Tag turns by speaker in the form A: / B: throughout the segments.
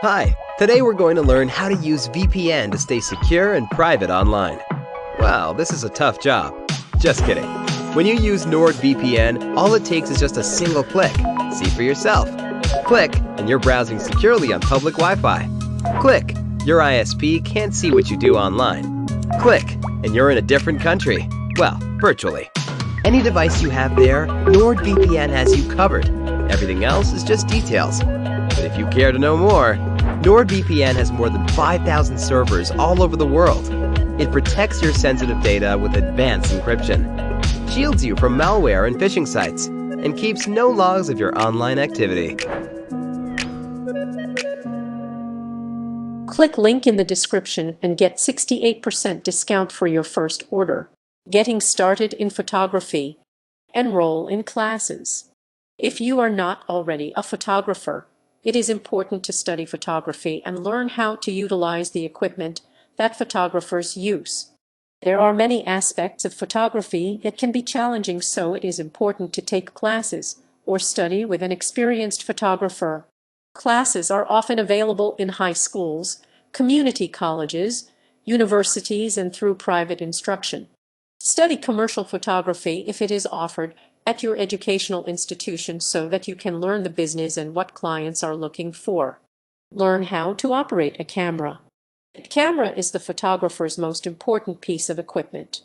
A: Hi, today we're going to learn how to use VPN to stay secure and private online. Wow, this is a tough job. Just kidding. When you use NordVPN, all it takes is just a single click. See for yourself. Click, and you're browsing securely on public Wi-Fi. Click, your ISP can't see what you do online. Click, and you're in a different country. Well, virtually. Any device you have there, NordVPN has you covered. Everything else is just details. But if you care to know more, NordVPN has more than 5,000 servers all over the world. It protects your sensitive data with advanced encryption, shields you from malware and phishing sites, and keeps no logs of your online activity.
B: Click link in the description and get 68% discount for your first order. Getting started in photography. Enroll in classes. If you are not already a photographer, it is important to study photography and learn how to utilize the equipment that photographers use. There are many aspects of photography that can be challenging, so it is important to take classes or study with an experienced photographer. Classes are often available in high schools, community colleges, universities, and through private instruction. Study commercial photography if it is offered at your educational institution so that you can learn the business and what clients are looking for. Learn how to operate a camera. The camera is the photographer's most important piece of equipment.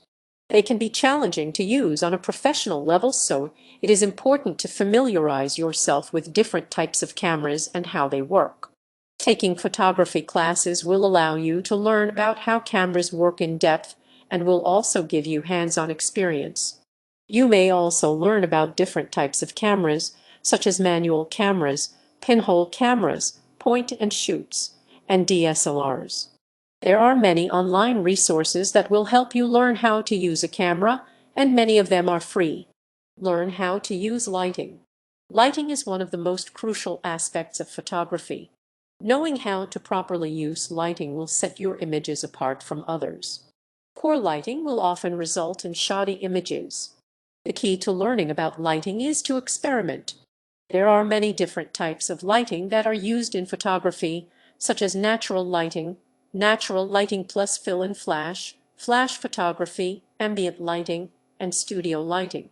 B: They can be challenging to use on a professional level, so it is important to familiarize yourself with different types of cameras and how they work. Taking photography classes will allow you to learn about how cameras work in depth and will also give you hands-on experience. You may also learn about different types of cameras, such as manual cameras, pinhole cameras, point-and-shoots, and DSLRs. There are many online resources that will help you learn how to use a camera, and many of them are free. Learn how to use lighting. Lighting is one of the most crucial aspects of photography. Knowing how to properly use lighting will set your images apart from others. Poor lighting will often result in shoddy images. The key to learning about lighting is to experiment. There are many different types of lighting that are used in photography, such as natural lighting plus fill and flash, flash photography, ambient lighting, and studio lighting.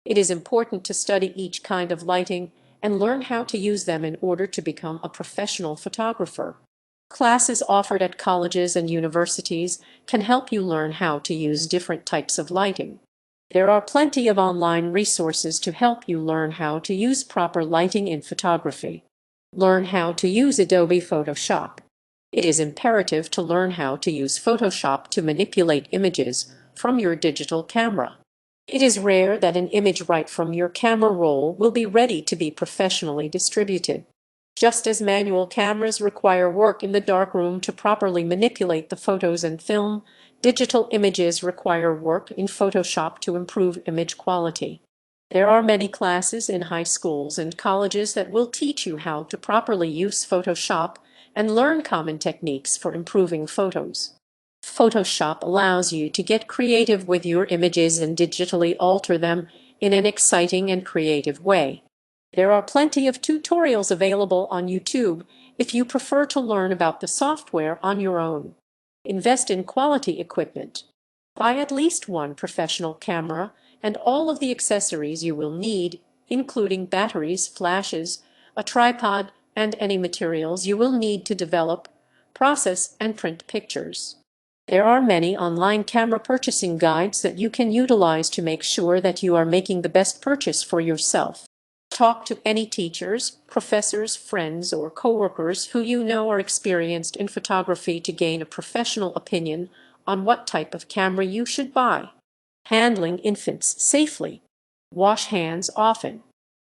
B: It is important to study each kind of lighting and learn how to use them in order to become a professional photographer. Classes offered at colleges and universities can help you learn how to use different types of lighting. There are plenty of online resources to help you learn how to use proper lighting in photography. Learn how to use Adobe Photoshop. It is imperative to learn how to use Photoshop to manipulate images from your digital camera. It is rare that an image right from your camera roll will be ready to be professionally distributed. Just as manual cameras require work in the darkroom to properly manipulate the photos and film, digital images require work in Photoshop to improve image quality. There are many classes in high schools and colleges that will teach you how to properly use Photoshop and learn common techniques for improving photos. Photoshop allows you to get creative with your images and digitally alter them in an exciting and creative way. There are plenty of tutorials available on YouTube if you prefer to learn about the software on your own. Invest in quality equipment. Buy at least one professional camera and all of the accessories you will need, including batteries, flashes, a tripod, and any materials you will need to develop, process, and print pictures. There are many online camera purchasing guides that you can utilize to make sure that you are making the best purchase for yourself. Talk to any teachers, professors, friends, or coworkers who you know are experienced in photography to gain a professional opinion on what type of camera you should buy. Handling infants safely. Wash hands often.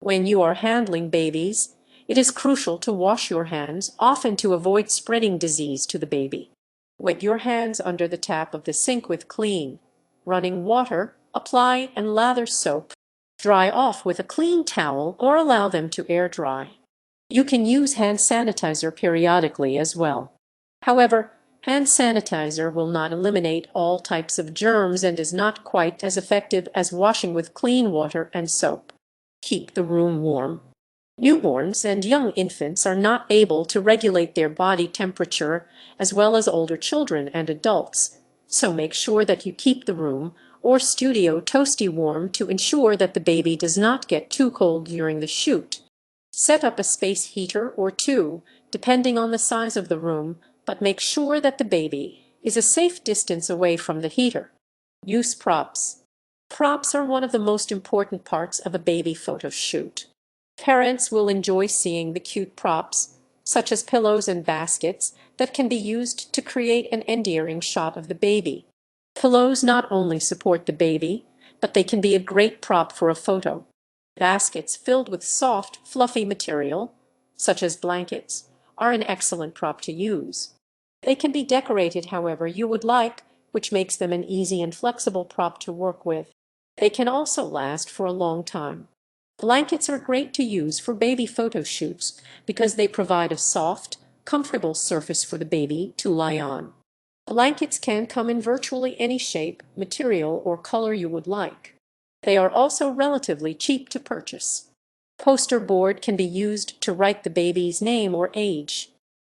B: When you are handling babies, it is crucial to wash your hands often to avoid spreading disease to the baby. Wet your hands under the tap of the sink with clean, running water, apply and lather soap. Dry off with a clean towel or allow them to air dry. You can use hand sanitizer periodically as well. However, hand sanitizer will not eliminate all types of germs and is not quite as effective as washing with clean water and soap. Keep the room warm. Newborns and young infants are not able to regulate their body temperature as well as older children and adults, so make sure that you keep the room or studio toasty warm to ensure that the baby does not get too cold during the shoot. Set up a space heater or two, depending on the size of the room, but make sure that the baby is a safe distance away from the heater. Use props. Props are one of the most important parts of a baby photo shoot. Parents will enjoy seeing the cute props, such as pillows and baskets, that can be used to create an endearing shot of the baby. Pillows not only support the baby, but they can be a great prop for a photo. Baskets filled with soft, fluffy material, such as blankets, are an excellent prop to use. They can be decorated however you would like, which makes them an easy and flexible prop to work with. They can also last for a long time. Blankets are great to use for baby photo shoots because they provide a soft, comfortable surface for the baby to lie on. Blankets can come in virtually any shape, material, or color you would like. They are also relatively cheap to purchase. Poster board can be used to write the baby's name or age.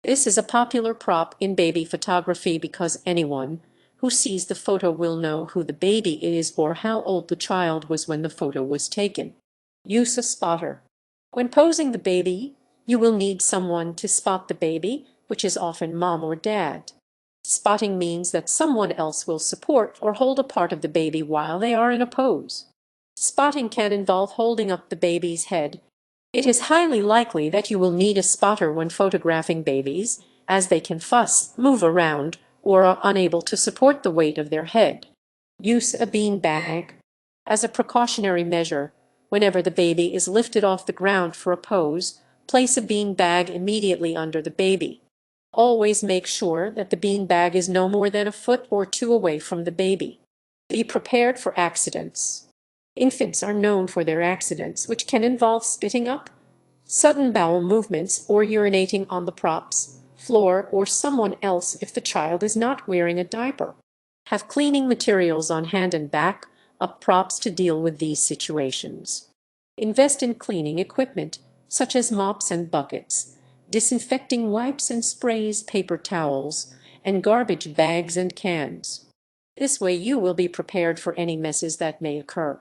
B: This is a popular prop in baby photography because anyone who sees the photo will know who the baby is or how old the child was when the photo was taken. Use a spotter. When posing the baby, you will need someone to spot the baby, which is often mom or dad. Spotting means that someone else will support or hold a part of the baby while they are in a pose. Spotting can involve holding up the baby's head. It is highly likely that you will need a spotter when photographing babies, as they can fuss, move around, or are unable to support the weight of their head. Use a bean bag. As a precautionary measure, whenever the baby is lifted off the ground for a pose, place a bean bag immediately under the baby. Always make sure that the bean bag is no more than a foot or two away from the baby. Be prepared for accidents. Infants are known for their accidents, which can involve spitting up, sudden bowel movements, or urinating on the props, floor, or someone else if the child is not wearing a diaper. Have cleaning materials on hand and back up props to deal with these situations. Invest in cleaning equipment, such as mops and buckets, disinfecting wipes and sprays, paper towels, and garbage bags and cans. This way you will be prepared for any messes that may occur.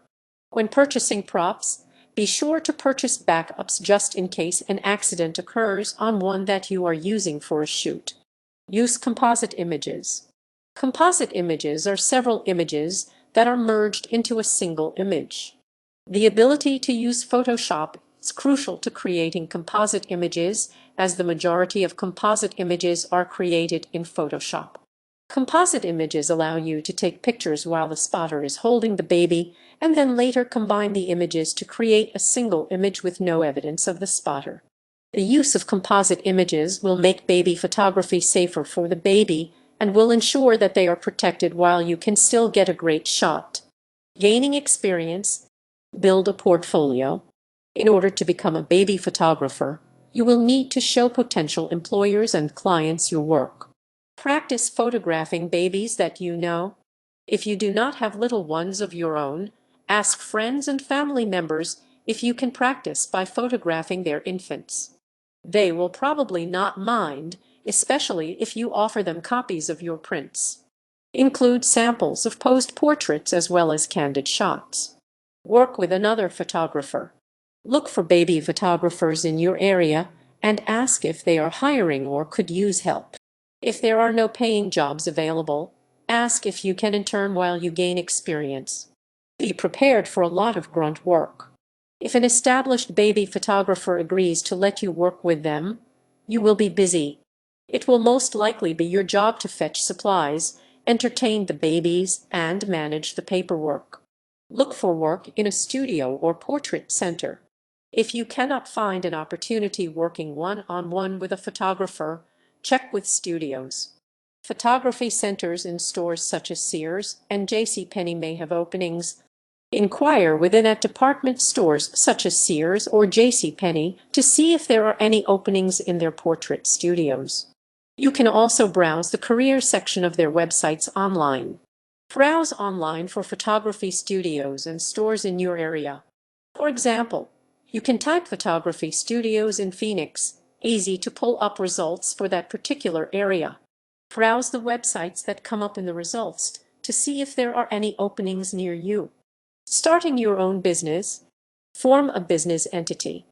B: When purchasing props, be sure to purchase backups just in case an accident occurs on one that you are using for a shoot. Use composite images. Composite images are several images that are merged into a single image. The ability to use Photoshop is crucial to creating composite images, as the majority of composite images are created in Photoshop. Composite images allow you to take pictures while the spotter is holding the baby, and then later combine the images to create a single image with no evidence of the spotter. The use of composite images will make baby photography safer for the baby and will ensure that they are protected while you can still get a great shot. Gaining experience. Build a portfolio. In order to become a baby photographer, you will need to show potential employers and clients your work. Practice photographing babies that you know. If you do not have little ones of your own, ask friends and family members if you can practice by photographing their infants. They will probably not mind, especially if you offer them copies of your prints. Include samples of posed portraits as well as candid shots. Work with another photographer. Look for baby photographers in your area and ask if they are hiring or could use help. If there are no paying jobs available, ask if you can intern while you gain experience. Be prepared for a lot of grunt work. If an established baby photographer agrees to let you work with them, you will be busy. It will most likely be your job to fetch supplies, entertain the babies, and manage the paperwork. Look for work in a studio or portrait center. If you cannot find an opportunity working one-on-one with a photographer, check with studios. Photography centers in stores such as Sears and JCPenney may have openings. Inquire within at department stores such as Sears or JCPenney to see if there are any openings in their portrait studios. You can also browse the career section of their websites online. Browse online for photography studios and stores in your area. For example, You can type photography studios in Phoenix, easy to pull up results for that particular area. Browse the websites that come up in the results to see if there are any openings near you. Starting your own business. Form a business entity.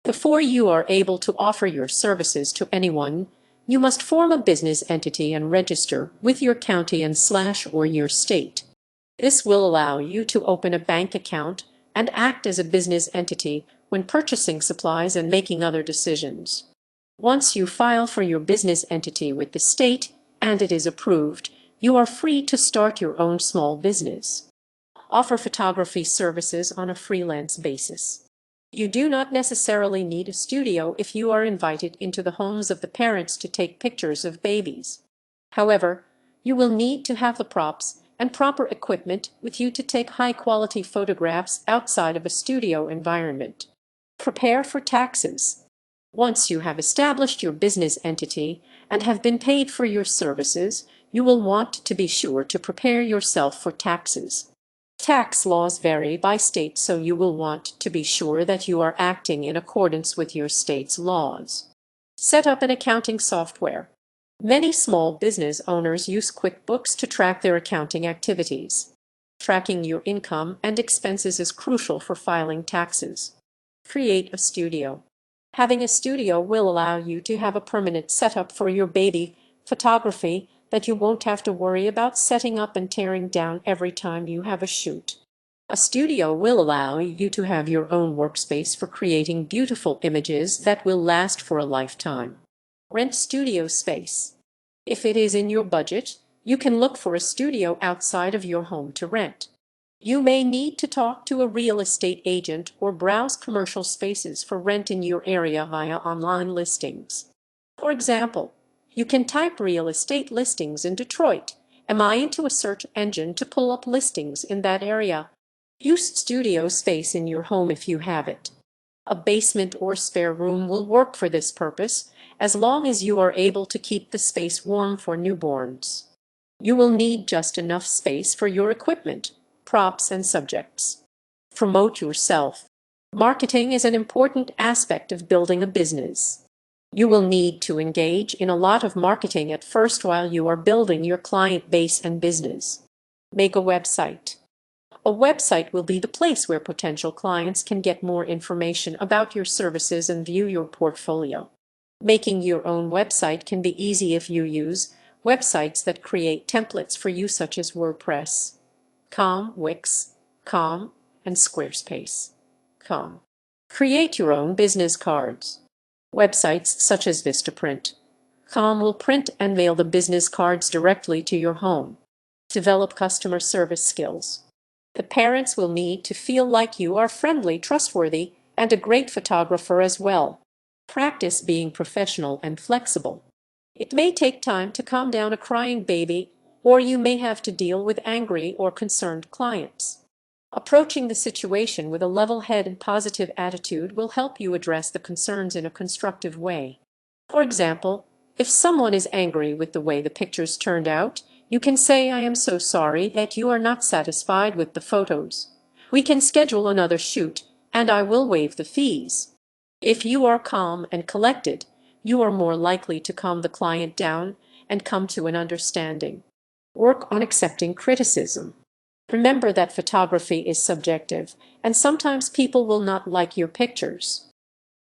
B: Before you are able to offer your services to anyone, you must form a business entity and register with your county and / or your state. This will allow you to open a bank account and act as a business entity when purchasing supplies and making other decisions. Once you file for your business entity with the state and it is approved, you are free to start your own small business. Offer photography services on a freelance basis. You do not necessarily need a studio if you are invited into the homes of the parents to take pictures of babies. However, you will need to have the props and proper equipment with you to take high-quality photographs outside of a studio environment. Prepare for taxes. Once you have established your business entity and have been paid for your services, you will want to be sure to prepare yourself for taxes. Tax laws vary by state, so you will want to be sure that you are acting in accordance with your state's laws. Set up an accounting software. Many small business owners use QuickBooks to track their accounting activities. Tracking your income and expenses is crucial for filing taxes. Create a studio. Having a studio will allow you to have a permanent setup for your baby photography that you won't have to worry about setting up and tearing down every time you have a shoot. A studio will allow you to have your own workspace for creating beautiful images that will last for a lifetime. Rent studio space. If it is in your budget, you can look for a studio outside of your home to rent. You may need to talk to a real estate agent or browse commercial spaces for rent in your area via online listings. For example, you can type real estate listings in Detroit, MI into a search engine to pull up listings in that area. Use studio space in your home if you have it. A basement or spare room will work for this purpose, as long as you are able to keep the space warm for newborns. You will need just enough space for your equipment, props, and subjects. Promote yourself. Marketing is an important aspect of building a business. You will need to engage in a lot of marketing at first while you are building your client base and business. Make a website. A website will be the place where potential clients can get more information about your services and view your portfolio. Making your own website can be easy if you use websites that create templates for you, such as WordPress.com, Wix.com, and Squarespace.com. Create your own business cards. Websites such as Vistaprint.com will print and mail the business cards directly to your home. Develop customer service skills. The parents will need to feel like you are friendly, trustworthy, and a great photographer as well. Practice being professional and flexible. It may take time to calm down a crying baby, or you may have to deal with angry or concerned clients. Approaching the situation with a level head and positive attitude will help you address the concerns in a constructive way. For example, if someone is angry with the way the pictures turned out, you can say, "I am so sorry that you are not satisfied with the photos. We can schedule another shoot, and I will waive the fees." If you are calm and collected, you are more likely to calm the client down and come to an understanding. Work on accepting criticism. Remember that photography is subjective, and sometimes people will not like your pictures.